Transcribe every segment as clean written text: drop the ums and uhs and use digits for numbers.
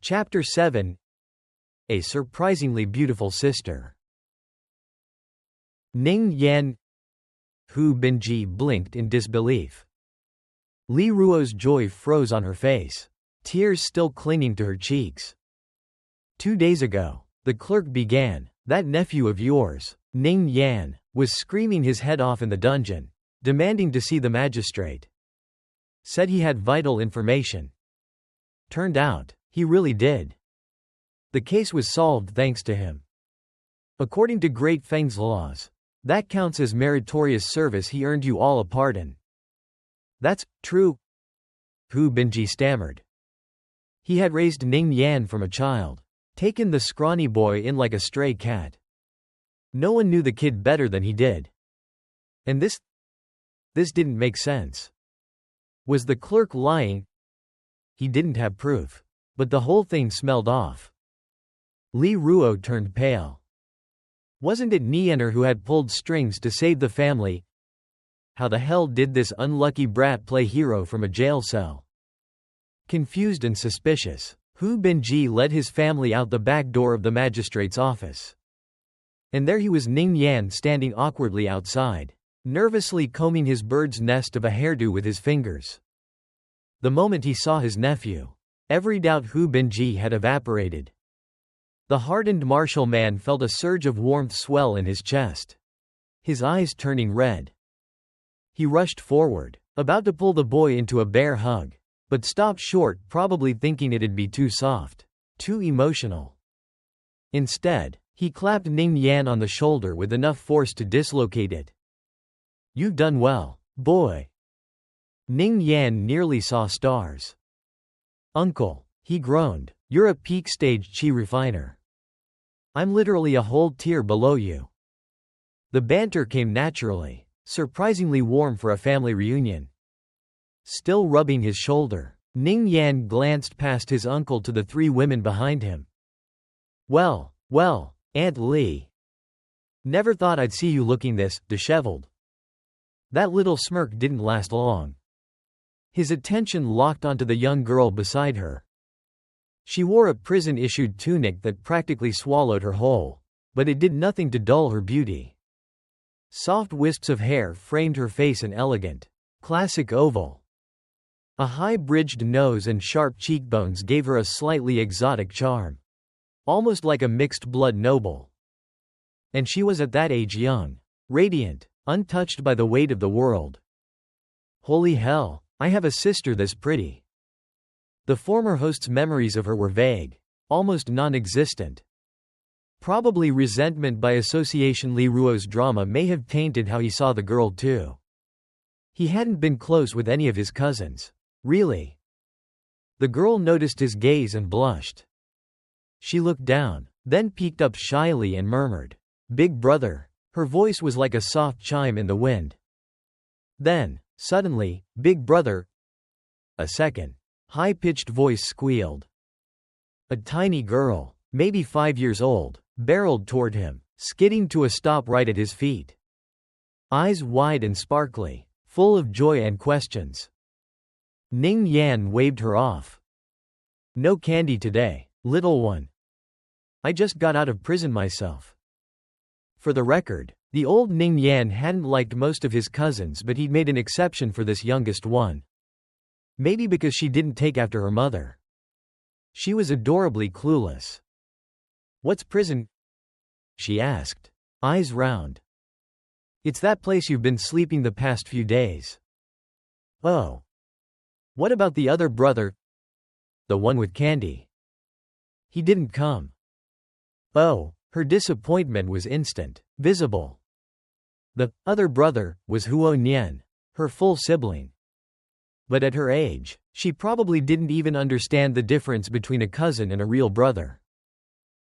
Chapter 7. A surprisingly beautiful sister. Ning Yan. Hu Binji blinked in disbelief. Li Ruo's joy froze on her face, tears still clinging to her cheeks. 2 days ago, the clerk began, that nephew of yours, Ning Yan, was screaming his head off in the dungeon, demanding to see the magistrate. Said he had vital information. Turned out, he really did. The case was solved thanks to him. According to Great Feng's laws, that counts as meritorious service. He earned you all a pardon. That's true, Hu Binji stammered. He had raised Ning Yan from a child, taken the scrawny boy in like a stray cat. No one knew the kid better than he did. And this didn't make sense. Was the clerk lying? He didn't have proof, but the whole thing smelled off. Li Ruo turned pale. Wasn't it Nianer who had pulled strings to save the family? How the hell did this unlucky brat play hero from a jail cell? Confused and suspicious, Hu Binji led his family out the back door of the magistrate's office. And there he was, Ning Yan standing awkwardly outside, nervously combing his bird's nest of a hairdo with his fingers. The moment he saw his nephew, every doubt Hu Binji had evaporated. The hardened martial man felt a surge of warmth swell in his chest, his eyes turning red. He rushed forward, about to pull the boy into a bear hug, but stopped short, probably thinking it'd be too soft, too emotional. Instead, he clapped Ning Yan on the shoulder with enough force to dislocate it. You've done well, boy. Ning Yan nearly saw stars. Uncle, he groaned, you're a peak stage chi refiner. I'm literally a whole tier below you. The banter came naturally, surprisingly warm for a family reunion. Still rubbing his shoulder, Ning Yan glanced past his uncle to the 3 women behind him. Well, Aunt Li. Never thought I'd see you looking this disheveled. That little smirk didn't last long. His attention locked onto the young girl beside her. She wore a prison-issued tunic that practically swallowed her whole, but it did nothing to dull her beauty. Soft wisps of hair framed her face, an elegant, classic oval. A high-bridged nose and sharp cheekbones gave her a slightly exotic charm, almost like a mixed-blood noble. And she was at that age young, radiant, untouched by the weight of the world. Holy hell, I have a sister this pretty. The former host's memories of her were vague, almost non-existent. Probably resentment by association. Li Ruo's drama may have tainted how he saw the girl too. He hadn't been close with any of his cousins. Really? The girl noticed his gaze and blushed. She looked down, then peeked up shyly and murmured, "Big brother." Her voice was like a soft chime in the wind. Then, suddenly, "Big brother." A second, high-pitched voice squealed. A tiny girl, maybe 5 years old, barreled toward him, skidding to a stop right at his feet. Eyes wide and sparkly, full of joy and questions. Ning Yan waved her off. No candy today, little one. I just got out of prison myself. For the record, the old Ning Yan hadn't liked most of his cousins, but he'd made an exception for this youngest one. Maybe because she didn't take after her mother. She was adorably clueless. What's prison? She asked, eyes round. It's that place you've been sleeping the past few days. Oh. What about the other brother? The one with candy. He didn't come. Oh, her disappointment was instant, visible. The other brother was Huo Nian, her full sibling. But at her age, she probably didn't even understand the difference between a cousin and a real brother.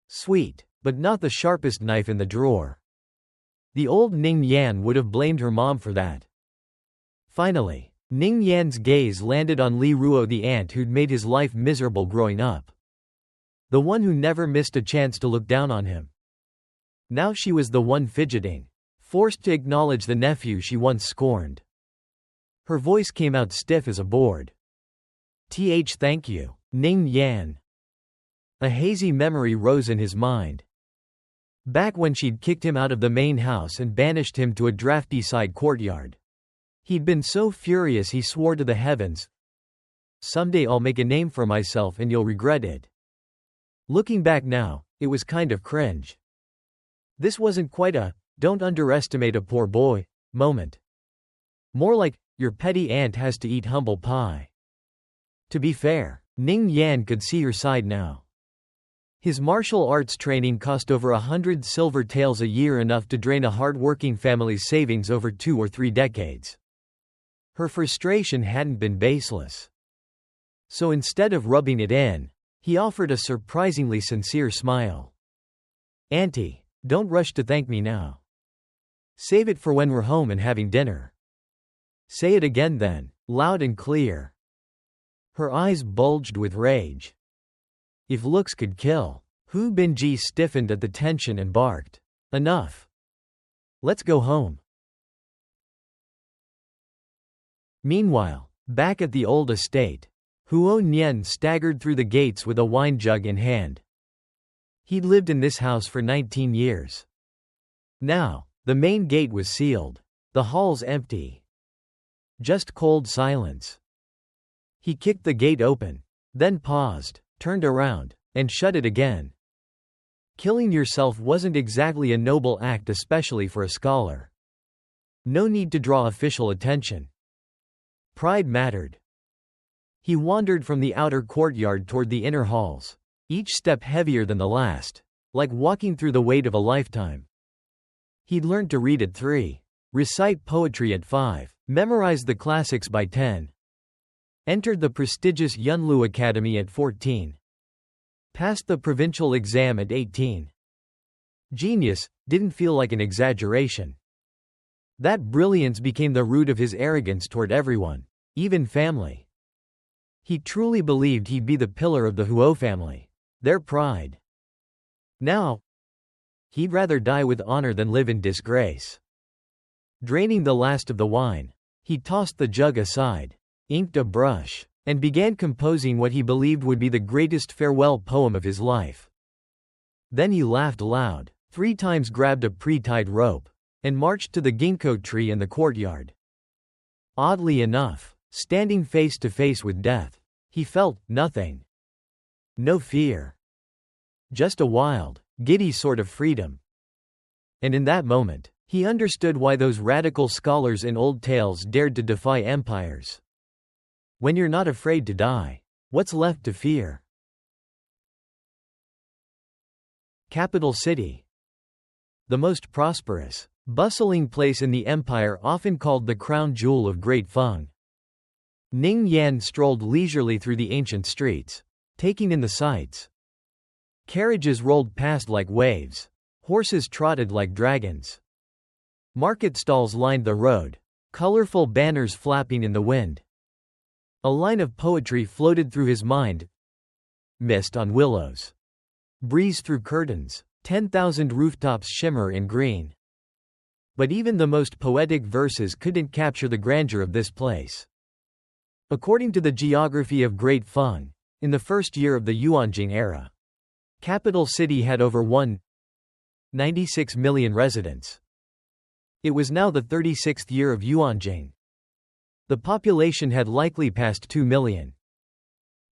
Sweet, but not the sharpest knife in the drawer. The old Ning Yan would have blamed her mom for that. Finally, Ning Yan's gaze landed on Li Ruo, the aunt who'd made his life miserable growing up. The one who never missed a chance to look down on him. Now she was the one fidgeting, forced to acknowledge the nephew she once scorned. Her voice came out stiff as a board. Thank you, Ning Yan. A hazy memory rose in his mind. Back when she'd kicked him out of the main house and banished him to a drafty side courtyard. He'd been so furious he swore to the heavens, "Someday I'll make a name for myself and you'll regret it." Looking back now, it was kind of cringe. This wasn't quite a "don't underestimate a poor boy" moment. More like, your petty aunt has to eat humble pie. To be fair, Ning Yan could see her side now. His martial arts training cost over 100 silver taels a year, enough to drain a hard-working family's savings over 2 or 3 decades. Her frustration hadn't been baseless. So instead of rubbing it in, he offered a surprisingly sincere smile. "Auntie, don't rush to thank me now. Save it for when we're home and having dinner." "Say it again then, loud and clear." Her eyes bulged with rage. If looks could kill. Hu Binji stiffened at the tension and barked, "Enough. Let's go home." Meanwhile, back at the old estate, Huo Nian staggered through the gates with a wine jug in hand. He'd lived in this house for 19 years. Now, the main gate was sealed. The halls empty. Just cold silence. He kicked the gate open, then paused, turned around, and shut it again. Killing yourself wasn't exactly a noble act, especially for a scholar. No need to draw official attention. Pride mattered. He wandered from the outer courtyard toward the inner halls, each step heavier than the last, like walking through the weight of a lifetime. He'd learned to read at 3, recite poetry at 5, memorize the classics by 10. Entered the prestigious Yunlu Academy at 14. Passed the provincial exam at 18. Genius didn't feel like an exaggeration. That brilliance became the root of his arrogance toward everyone, even family. He truly believed he'd be the pillar of the Huo family, their pride. Now, he'd rather die with honor than live in disgrace. Draining the last of the wine, he tossed the jug aside, inked a brush, and began composing what he believed would be the greatest farewell poem of his life. Then he laughed loud, 3 times grabbed a pre-tied rope, and marched to the ginkgo tree in the courtyard. Oddly enough, standing face to face with death, he felt nothing. No fear. Just a wild, giddy sort of freedom. And in that moment, he understood why those radical scholars in old tales dared to defy empires. When you're not afraid to die, what's left to fear? Capital city. The most prosperous, bustling place in the empire, often called the crown jewel of Great Feng. Ning Yan strolled leisurely through the ancient streets, taking in the sights. Carriages rolled past like waves. Horses trotted like dragons. Market stalls lined the road, colorful banners flapping in the wind. A line of poetry floated through his mind. Mist on willows. Breeze through curtains. 10,000 rooftops shimmer in green. But even the most poetic verses couldn't capture the grandeur of this place. According to the geography of Great Feng, in the first year of the Yuanjing era, capital city had over 1.96 million residents. It was now the 36th year of Yuanjing. The population had likely passed 2 million.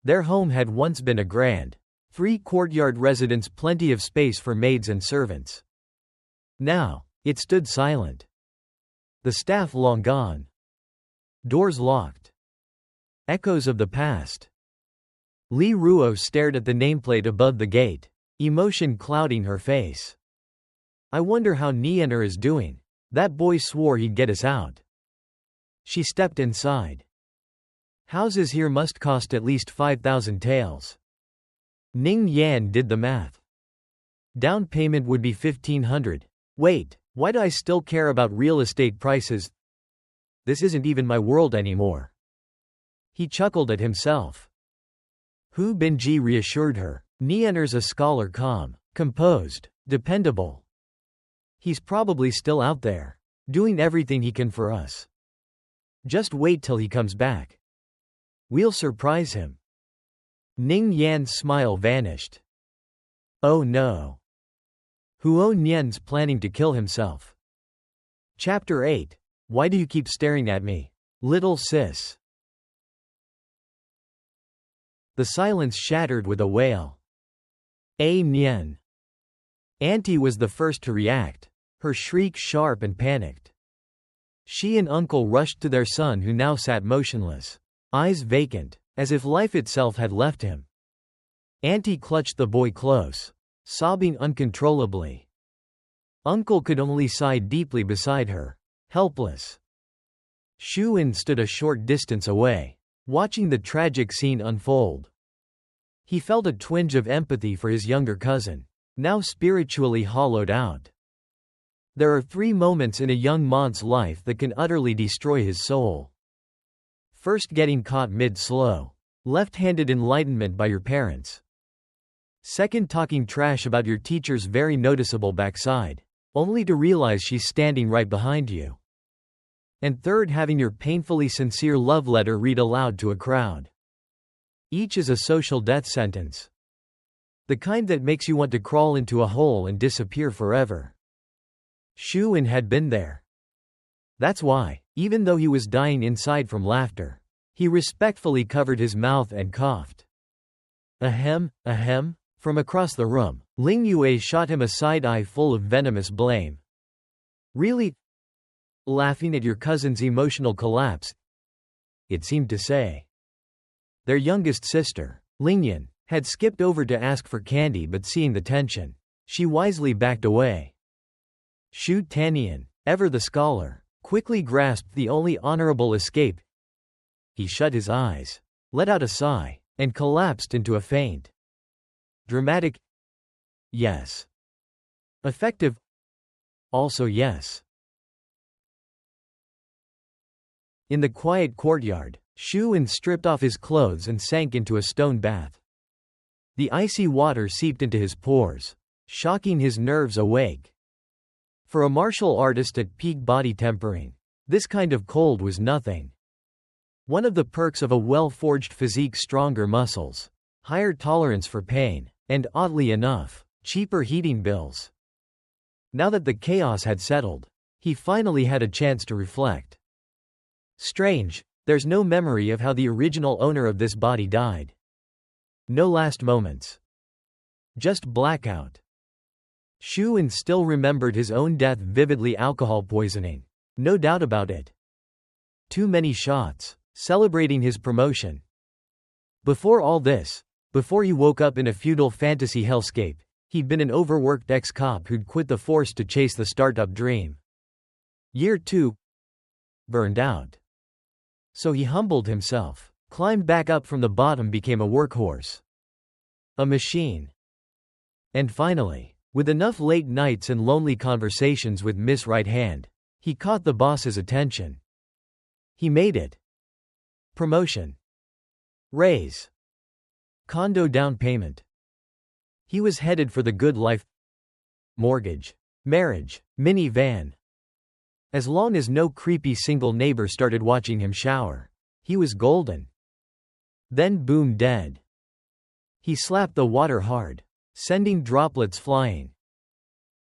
Their home had once been a grand, 3-courtyard residence, plenty of space for maids and servants. Now, it stood silent. The staff long gone. Doors locked. Echoes of the past. Li Ruo stared at the nameplate above the gate, emotion clouding her face. "I wonder how Nianer is doing. That boy swore he'd get us out." She stepped inside. Houses here must cost at least 5,000 taels. Ning Yan did the math. Down payment would be 1,500. Wait, why do I still care about real estate prices? This isn't even my world anymore. He chuckled at himself. Hu Binji reassured her. Nianer's a scholar, calm, composed, dependable. He's probably still out there, doing everything he can for us. Just wait till he comes back. We'll surprise him. Ning Yan's smile vanished. Oh no. Huo Nian's planning to kill himself. Chapter 8. Why do you keep staring at me, little sis? The silence shattered with a wail. Nian. Auntie was the first to react, her shriek sharp and panicked. She and uncle rushed to their son, who now sat motionless, eyes vacant, as if life itself had left him. Auntie clutched the boy close, sobbing uncontrollably. Uncle could only sigh deeply beside her, helpless. Xu Qi'an stood a short distance away, watching the tragic scene unfold. He felt a twinge of empathy for his younger cousin, now spiritually hollowed out. There are 3 moments in a young man's life that can utterly destroy his soul. First, getting caught mid-slow, left-handed enlightenment by your parents. Second, talking trash about your teacher's very noticeable backside, only to realize she's standing right behind you. And third, having your painfully sincere love letter read aloud to a crowd. Each is a social death sentence. The kind that makes you want to crawl into a hole and disappear forever. Xu Qi'an had been there. That's why, even though he was dying inside from laughter, he respectfully covered his mouth and coughed. Ahem, ahem. From across the room, Ling Yue shot him a side-eye full of venomous blame. Really? Laughing at your cousin's emotional collapse? It seemed to say. Their youngest sister, Lingyan, had skipped over to ask for candy, but seeing the tension, she wisely backed away. Xu Tanian, ever the scholar, quickly grasped the only honorable escape. He shut his eyes, let out a sigh, and collapsed into a faint. Dramatic? Yes. Effective? Also yes. In the quiet courtyard, Xu Qi'an stripped off his clothes and sank into a stone bath. The icy water seeped into his pores, shocking his nerves awake. For a martial artist at peak body tempering, this kind of cold was nothing. One of the perks of a well-forged physique: stronger muscles, higher tolerance for pain, and oddly enough, cheaper heating bills. Now that the chaos had settled, he finally had a chance to reflect. Strange, there's no memory of how the original owner of this body died. No last moments. Just blackout. Xu Qi'an still remembered his own death vividly: alcohol poisoning. No doubt about it. Too many shots, celebrating his promotion. Before all this, before he woke up in a feudal fantasy hellscape, he'd been an overworked ex-cop who'd quit the force to chase the startup dream. Year 2. Burned out. So he humbled himself, climbed back up from the bottom, became a workhorse. A machine. And finally, with enough late nights and lonely conversations with Miss Right Hand, he caught the boss's attention. He made it. Promotion. Raise. Condo down payment. He was headed for the good life. Mortgage. Marriage. Minivan. As long as no creepy single neighbor started watching him shower, he was golden. Then boom, dead. He slapped the water hard, sending droplets flying.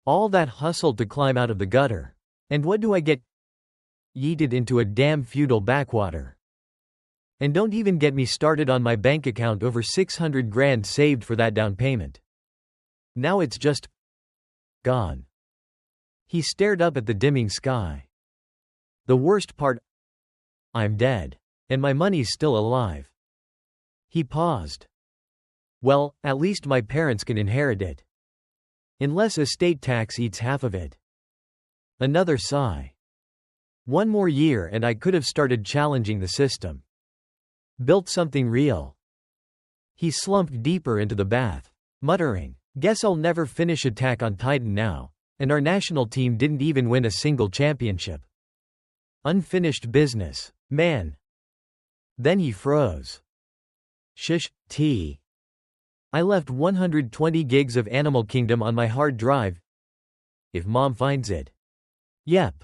All that hustle to climb out of the gutter. And what do I get? Yeeted into a damn feudal backwater. And don't even get me started on my bank account: over 600 grand saved for that down payment. Now it's just gone. He stared up at the dimming sky. The worst part? I'm dead. And my money's still alive. He paused. Well, at least my parents can inherit it. Unless estate tax eats half of it. Another sigh. One more year and I could have started challenging the system. Built something real. He slumped deeper into the bath, muttering, guess I'll never finish Attack on Titan now, and our national team didn't even win a single championship. Unfinished business, man. Then he froze. Shish, T. I left 120 gigs of Animal Kingdom on my hard drive. If mom finds it. Yep.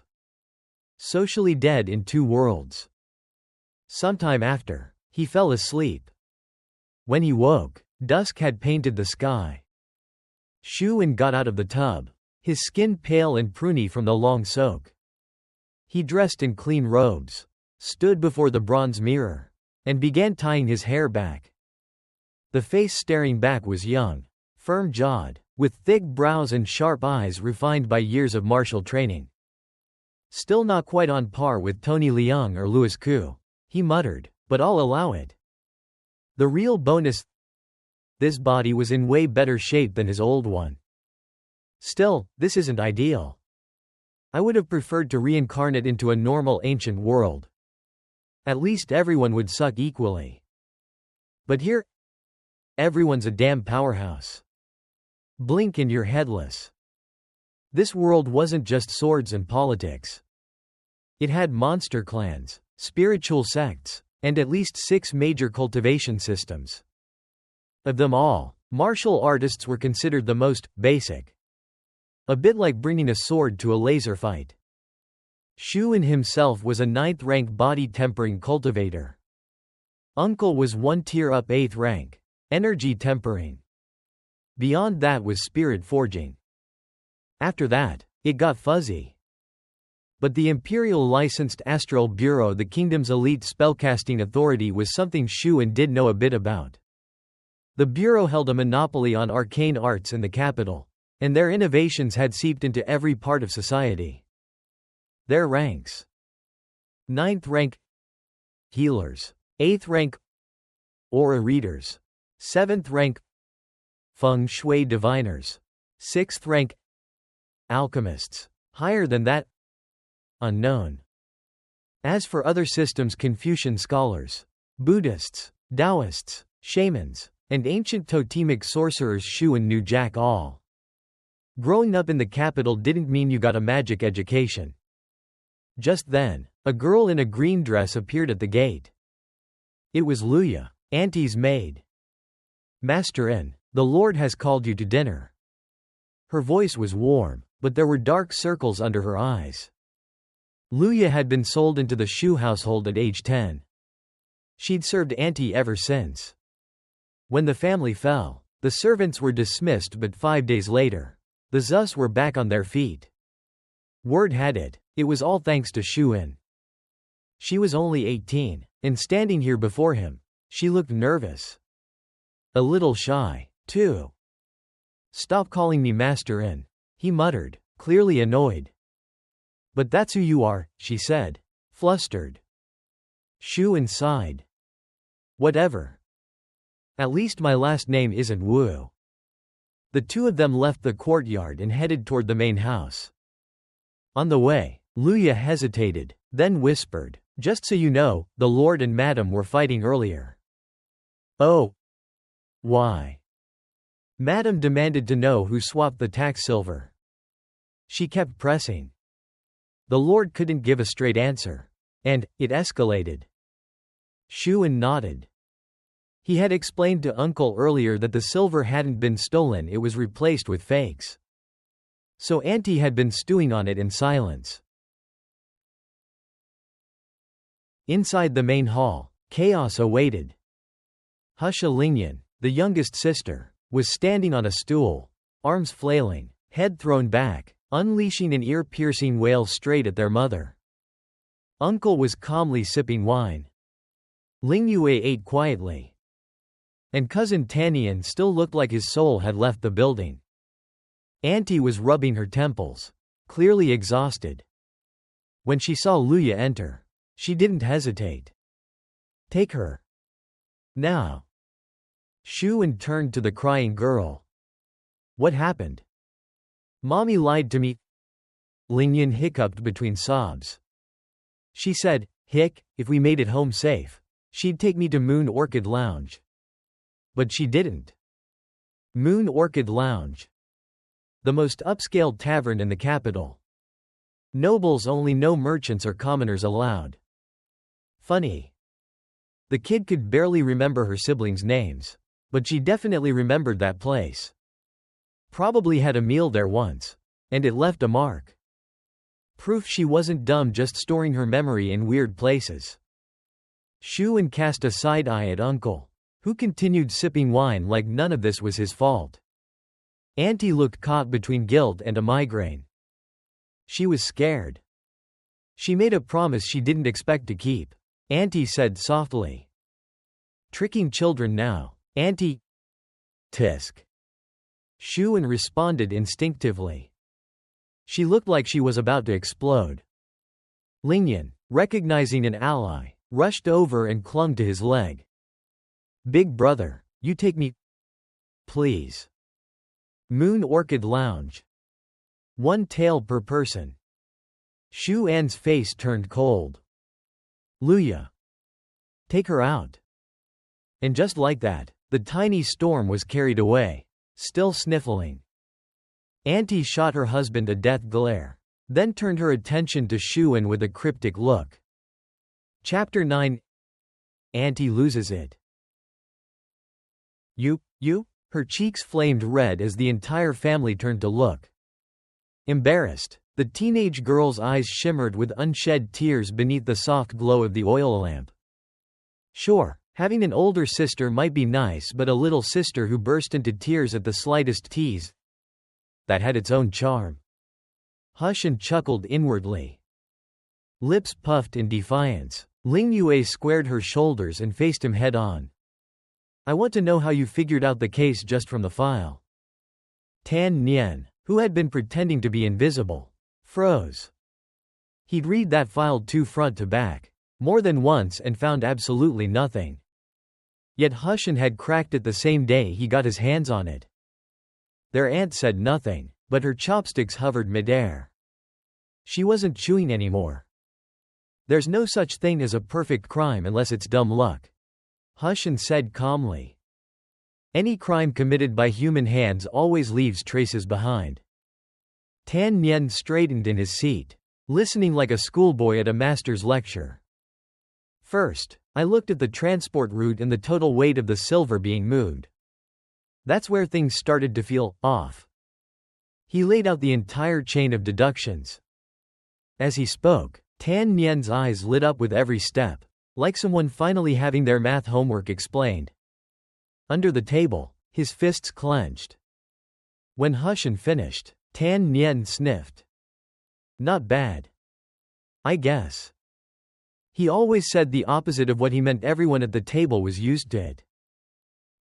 Socially dead in 2 worlds. Sometime after, he fell asleep. When he woke, dusk had painted the sky. Xu got out of the tub, his skin pale and pruny from the long soak. He dressed in clean robes, stood before the bronze mirror, and began tying his hair back. The face staring back was young, firm-jawed, with thick brows and sharp eyes refined by years of martial training. Still not quite on par with Tony Leung or Louis Koo, he muttered, but I'll allow it. The real bonus: this body was in way better shape than his old one. Still, this isn't ideal. I would have preferred to reincarnate into a normal ancient world. At least everyone would suck equally. But here, everyone's a damn powerhouse. Blink and you're headless. This world wasn't just swords and politics. It had monster clans, spiritual sects, and at least 6 major cultivation systems. Of them all, martial artists were considered the most basic. A bit like bringing a sword to a laser fight. Xu himself was a 9th rank body tempering cultivator. Uncle was 1 tier up 8th rank, energy tempering. Beyond that was spirit forging. After that, it got fuzzy. But the Imperial Licensed Astral Bureau, the kingdom's elite spellcasting authority, was something Xu did know a bit about. The bureau held a monopoly on arcane arts in the capital, and their innovations had seeped into every part of society. Their ranks: 9th rank healers, 8th rank aura readers, 7th rank feng shui diviners, 6th rank alchemists. Higher than that, unknown. As for other systems, Confucian scholars, Buddhists, Taoists, shamans, and ancient totemic sorcerers, Xu knew jack all. Growing up in the capital didn't mean you got a magic education. Just then, a girl in a green dress appeared at the gate. It was Luya, Auntie's maid. "Master In, the Lord has called you to dinner." Her voice was warm, but there were dark circles under her eyes. Luya had been sold into the Xu household at age 10. She'd served Auntie ever since. When the family fell, the servants were dismissed, but 5 days later, the Zus were back on their feet. Word had it, it was all thanks to Xu. She was only 18, and standing here before him, she looked nervous. A little shy, too. "Stop calling me Master In," he muttered, clearly annoyed. "But that's who you are," she said, flustered. Xu sighed. "Whatever. At least my last name isn't Wu." The two of them left the courtyard and headed toward the main house. On the way, Luya hesitated, then whispered, "Just so you know, the Lord and Madam were fighting earlier." "Oh. Why?" Madam demanded to know who swapped the tax silver. She kept pressing. The Lord couldn't give a straight answer. And it escalated. Xu nodded. He had explained to Uncle earlier that the silver hadn't been stolen, it was replaced with fakes. So Auntie had been stewing on it in silence. Inside the main hall, chaos awaited. Husha Lingyan, the youngest sister, was standing on a stool, arms flailing, head thrown back, unleashing an ear-piercing wail straight at their mother. Uncle was calmly sipping wine. Lingyue ate quietly. And cousin Tanian still looked like his soul had left the building. Auntie was rubbing her temples, clearly exhausted. When she saw Luya enter, she didn't hesitate. "Take her. Now." Xu turned to the crying girl. "What happened?" "Mommy lied to me." Lingyan hiccuped between sobs. "She said, if we made it home safe, she'd take me to Moon Orchid Lounge. But she didn't." Moon Orchid Lounge. The most upscale tavern in the capital. Nobles only, no merchants or commoners allowed. Funny. The kid could barely remember her siblings' names, but she definitely remembered that place. Probably had a meal there once, and it left a mark. Proof she wasn't dumb, just storing her memory in weird places. Xu cast a side eye at Uncle, who continued sipping wine like none of this was his fault. Auntie looked caught between guilt and a migraine. She was scared. She made a promise she didn't expect to keep. Auntie said softly. Tricking children now. Auntie. Tisk. Xu Qi'an responded instinctively. She looked like she was about to explode. Lingyan, recognizing an ally, rushed over and clung to his leg. Big brother, you take me, please. Moon Orchid Lounge. One tael per person. Xu An's face turned cold. Luya. Take her out. And just like that, the tiny storm was carried away, still sniffling. Auntie shot her husband a death glare, then turned her attention to Xu Qi'an with a cryptic look. Chapter 9. Auntie loses it. You? Her cheeks flamed red as the entire family turned to look. Embarrassed, the teenage girl's eyes shimmered with unshed tears beneath the soft glow of the oil lamp. Sure, having an older sister might be nice, but a little sister who burst into tears at the slightest tease, that had its own charm. Hushan chuckled inwardly. Lips puffed in defiance. Ling Yue squared her shoulders and faced him head-on. I want to know how you figured out the case just from the file. Tan Nian, who had been pretending to be invisible, froze. He'd read that file too front to back, more than once, and found absolutely nothing. Yet Hushan had cracked it the same day he got his hands on it. Their aunt said nothing, but her chopsticks hovered midair. She wasn't chewing anymore. There's no such thing as a perfect crime unless it's dumb luck, Hushan said calmly. Any crime committed by human hands always leaves traces behind. Tan Nian straightened in his seat, listening like a schoolboy at a master's lecture. First, I looked at the transport route and the total weight of the silver being moved. That's where things started to feel off. He laid out the entire chain of deductions. As he spoke, Tan Nian's eyes lit up with every step, like someone finally having their math homework explained. Under the table, his fists clenched. When Hushan finished, Tan Nian sniffed. Not bad, I guess. He always said the opposite of what he meant. Everyone at the table was used to it.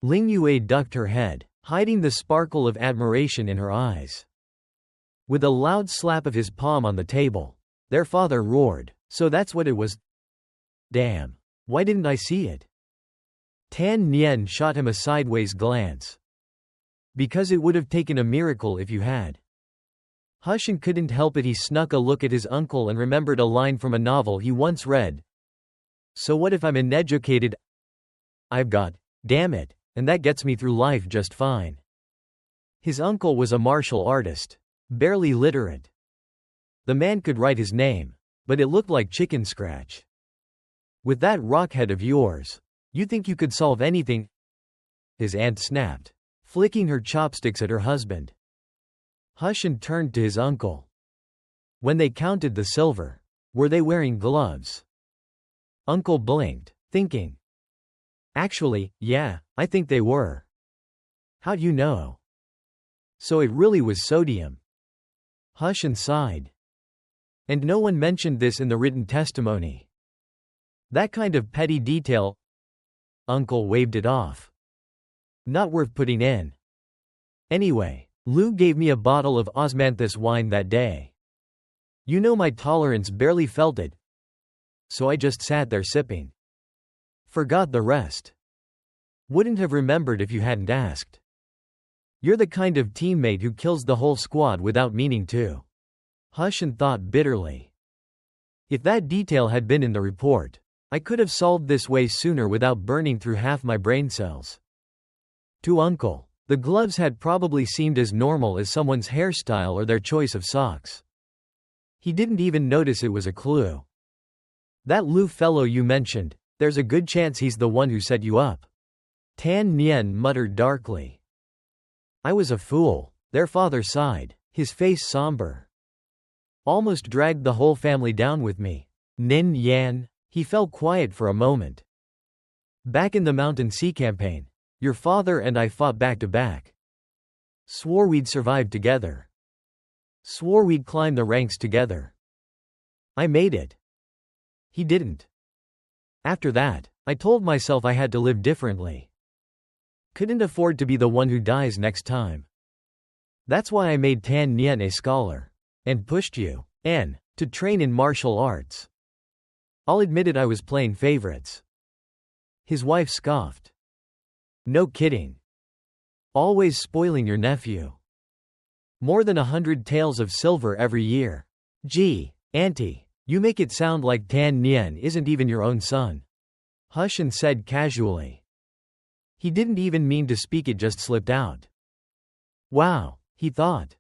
Ling Yue ducked her head, hiding the sparkle of admiration in her eyes. With a loud slap of his palm on the table, their father roared, so that's what it was? Damn. Why didn't I see it? Tan Nian shot him a sideways glance. Because it would have taken a miracle if you had. Hushan couldn't help it. He snuck a look at his uncle and remembered a line from a novel he once read. So what if I'm uneducated? I've got, damn it, and that gets me through life just fine. His uncle was a martial artist, barely literate. The man could write his name, but it looked like chicken scratch. With that rockhead of yours, you think you could solve anything? His aunt snapped, flicking her chopsticks at her husband. Hushan turned to his uncle. When they counted the silver, were they wearing gloves? Uncle blinked, thinking. Actually, yeah, I think they were. How'd you know? So it really was sodium. Hushan sighed. And no one mentioned this in the written testimony. That kind of petty detail. Uncle waved it off. Not worth putting in. Anyway, Lou gave me a bottle of osmanthus wine that day. You know my tolerance barely felt it. So I just sat there sipping. Forgot the rest. Wouldn't have remembered if you hadn't asked. You're the kind of teammate who kills the whole squad without meaning to. Hushan thought bitterly. If that detail had been in the report, I could have solved this way sooner without burning through half my brain cells. To Uncle, the gloves had probably seemed as normal as someone's hairstyle or their choice of socks. He didn't even notice it was a clue. That Lou fellow you mentioned, there's a good chance he's the one who set you up. Tan Nian muttered darkly. I was a fool, their father sighed, his face somber. Almost dragged the whole family down with me. Nin Yan, he fell quiet for a moment. Back in the Mountain Sea campaign, your father and I fought back to back. Swore we'd survive together. Swore we'd climb the ranks together. I made it. He didn't. After that, I told myself I had to live differently. Couldn't afford to be the one who dies next time. That's why I made Tan Nian a scholar. And pushed you, N, to train in martial arts. I'll admit it, I was playing favorites. His wife scoffed. No kidding. Always spoiling your nephew. More than 100 taels of silver every year. Gee, auntie, you make it sound like Tan Nian isn't even your own son. Hushan said casually. He didn't even mean to speak, it just slipped out. Wow, he thought.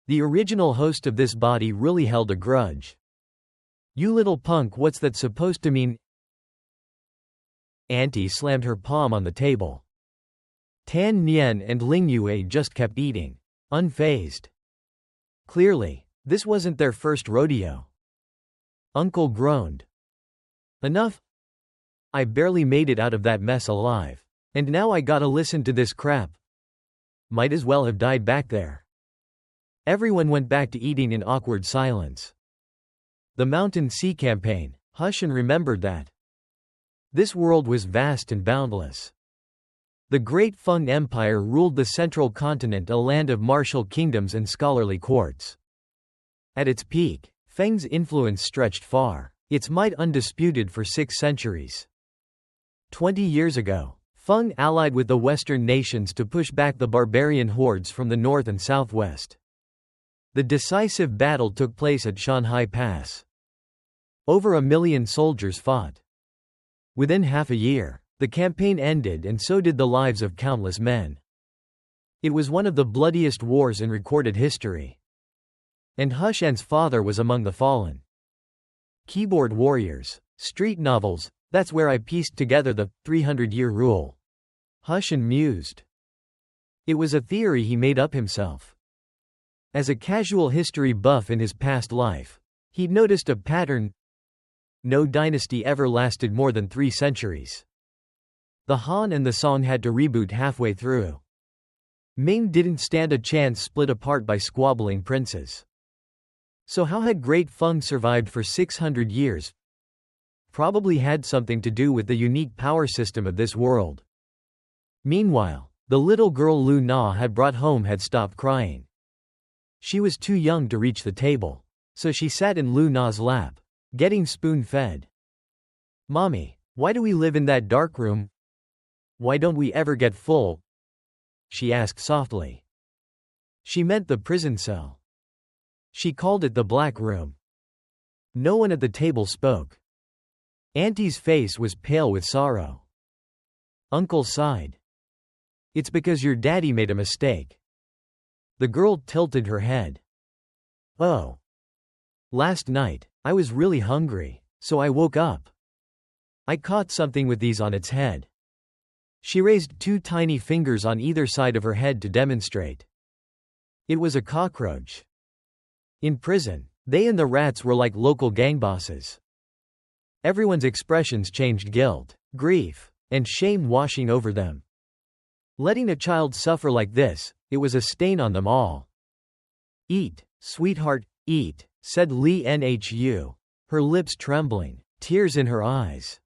The original host of this body really held a grudge. You little punk, what's that supposed to mean? Auntie slammed her palm on the table. Tan Nian and Ling Yue just kept eating, unfazed. Clearly, this wasn't their first rodeo. Uncle groaned. Enough. I barely made it out of that mess alive. And now I gotta listen to this crap. Might as well have died back there. Everyone went back to eating in awkward silence. The Mountain Sea Campaign, Hushan remembered that. This world was vast and boundless. The Great Feng Empire ruled the central continent, a land of martial kingdoms and scholarly courts. At its peak, Feng's influence stretched far, its might undisputed for 6 centuries. 20 years ago, Feng allied with the Western nations to push back the barbarian hordes from the north and southwest. The decisive battle took place at Shanhai Pass. Over 1 million soldiers fought. Within half a year, the campaign ended, and so did the lives of countless men. It was one of the bloodiest wars in recorded history. And Hushan's father was among the fallen. Keyboard warriors, street novels, that's where I pieced together the 300-year rule. Hushan mused. It was a theory he made up himself. As a casual history buff in his past life, he'd noticed a pattern. No dynasty ever lasted more than 3 centuries. The Han and the Song had to reboot halfway through. Ming didn't stand a chance, split apart by squabbling princes. So how had Great Feng survived for 600 years? Probably had something to do with the unique power system of this world. Meanwhile, the little girl Lu Na had brought home had stopped crying. She was too young to reach the table, so she sat in Lu Na's lap, getting spoon-fed. Mommy, why do we live in that dark room? Why don't we ever get full? She asked softly. She meant the prison cell. She called it the Black Room. No one at the table spoke. Auntie's face was pale with sorrow. Uncle sighed. It's because your daddy made a mistake. The girl tilted her head. Oh. Last night, I was really hungry, so I woke up. I caught something with these on its head. She raised 2 tiny fingers on either side of her head to demonstrate. It was a cockroach. In prison, they and the rats were like local gang bosses. Everyone's expressions changed, guilt, grief, and shame washing over them. Letting a child suffer like this, it was a stain on them all. Eat, sweetheart, eat, said Li Nhu, her lips trembling, tears in her eyes.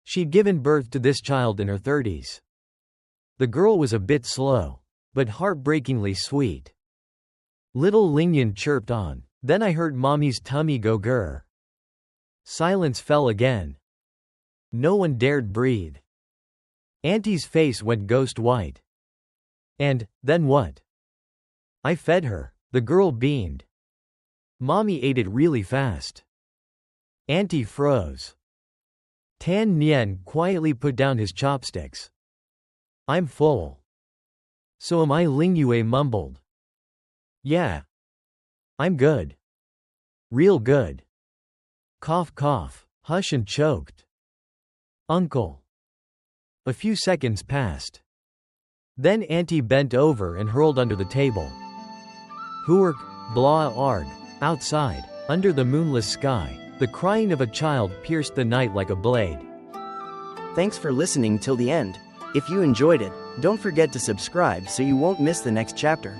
She'd given birth to this child in her 30s. The girl was a bit slow, but heartbreakingly sweet. Little Lingyan chirped on, then I heard Mommy's tummy go grr. Silence fell again. No one dared breathe. Auntie's face went ghost white. And, then what? I fed her, the girl beamed. Mommy ate it really fast. Auntie froze. Tan Nian quietly put down his chopsticks. I'm full. So am I, Ling Yue mumbled. Yeah. I'm good. Real good. Cough cough, Hushan choked. Uncle. A few seconds passed. Then Auntie bent over and hurled under the table. Huark, blah arg. Outside, under the moonless sky, the crying of a child pierced the night like a blade. Thanks for listening till the end. If you enjoyed it, Don't forget to subscribe so you won't miss the next chapter.